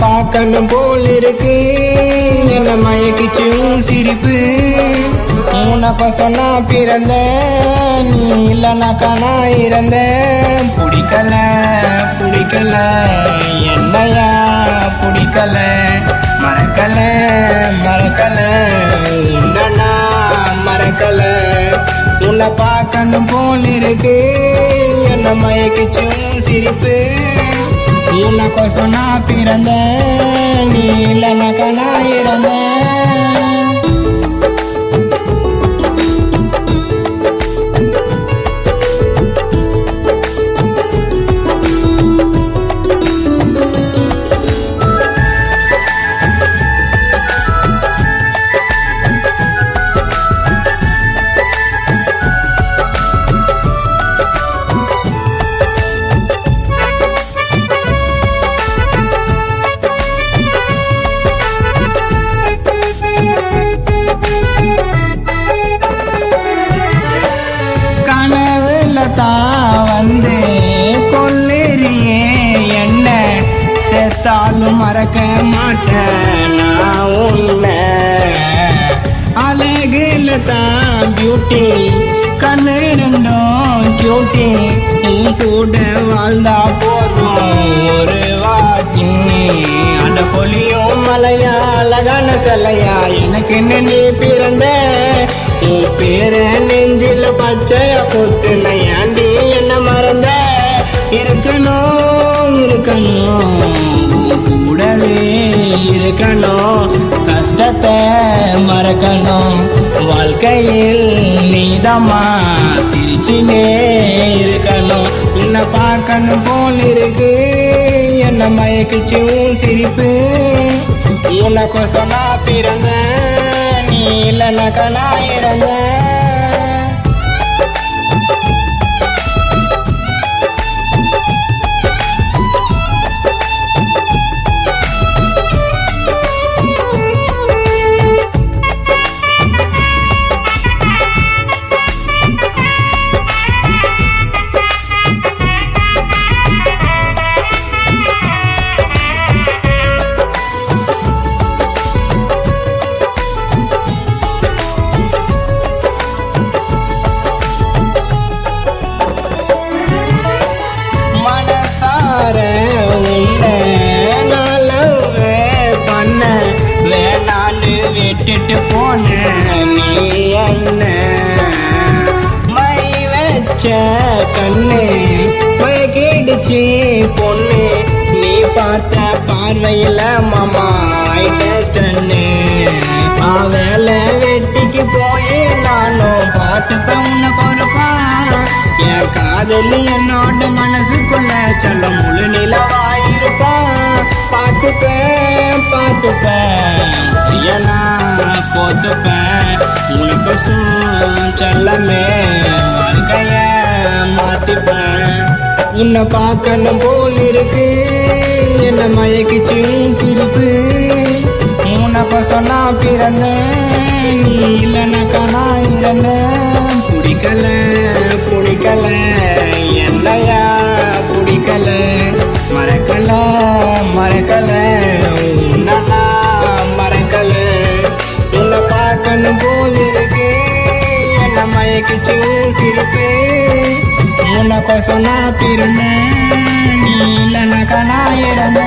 பார்க்கணும் போல் இருக்கு, என்ன மயக்கிச்சு சிரிப்பு. உனக்கொசம் நான் பிறந்த, நீ இல்லைனாக்கா நான் இருந்த. பிடிக்கல பிடிக்கல என்னையா பிடிக்கல, மறக்கல மறக்கல உன்னா மறக்கல. உன்னை பார்க்கணும் போல் இருக்கு, என்ன மயக்கிச்சு சிரிப்பு. உனக்கொசம் நான் பிறந்த, நீ இல்லைனாக்கா நான் இருந்த. வந்து கொல்லேறியே என்ன, செத்தாலும் மறக்க மாட்டேன் நான் உன்னை. அழகுல தான் பியூட்டி, கண்ணு ரெண்டும் கியூட்டி. நீ கூட வாழ்ந்தா போதும் ஒரு வாட்டி. அந்த பொலியும் மலையா அழகான சிலையா, எனக்கு என்ன நீ பிறந்த. உன் பேர நெஞ்சில பச்சையா கொத்துன, ஏண்டி என்ன மறந்த. இருக்கணும் இருக்கணும் கூடவே இருக்கணும், கஷ்டத்தை மறக்கணும். வாழ்க்கையில் நீதமா சிரிச்சினே இருக்கணும். உன்னை பார்க்கணும் போல் இருக்கு, என்ன மயக்கிச்சு சிரிப்பு. உனக்கொசம் நான் பிறந்த, நீ இல்லைனாக்கா நான் இருந்த. விட்டுட்டு போன நீ என்ன, மை வச்ச கண்ணு கேடுச்சு பொண்ணு. நீ பார்த்த பார்வையில மாமா ஆயிட்டேன்னு. வேலை வெட்டிக்கு போய் நானும் பார்த்துப்பேன் உன்னை பொறுப்பா. என் காதலி என்னோட மனசுக்குள்ள சொல்ல முழு நிலவாயிருப்பா. பார்த்துப்பேன் பார்த்துப்பேன் ஏன்னா போத்துப்பேன் உனக்கொசம் செல்லமே, வாழ்க்கைய மாத்திப்பேன். உன்னை பார்க்கணும் போல் இருக்கு, என்ன மயக்கிச்சு சிரிப்பு. உனக்கொசம் நான் பிறந்த, நீ இல்லைனாக்கா நான் இருந்த. பிடிக்கல பிடிக்கல என்னையா பிடிக்கல, மறக்கல மறக்கல உன்னா மறக்கல. உன்னை பார்க்கணும் போல் இருக்கு, என்ன மயக்கிச்சு சிரிப்பு. உனக்கொசம் நான் பிறந்த, நீ இல்லைனாக்கா நான் இருந்த.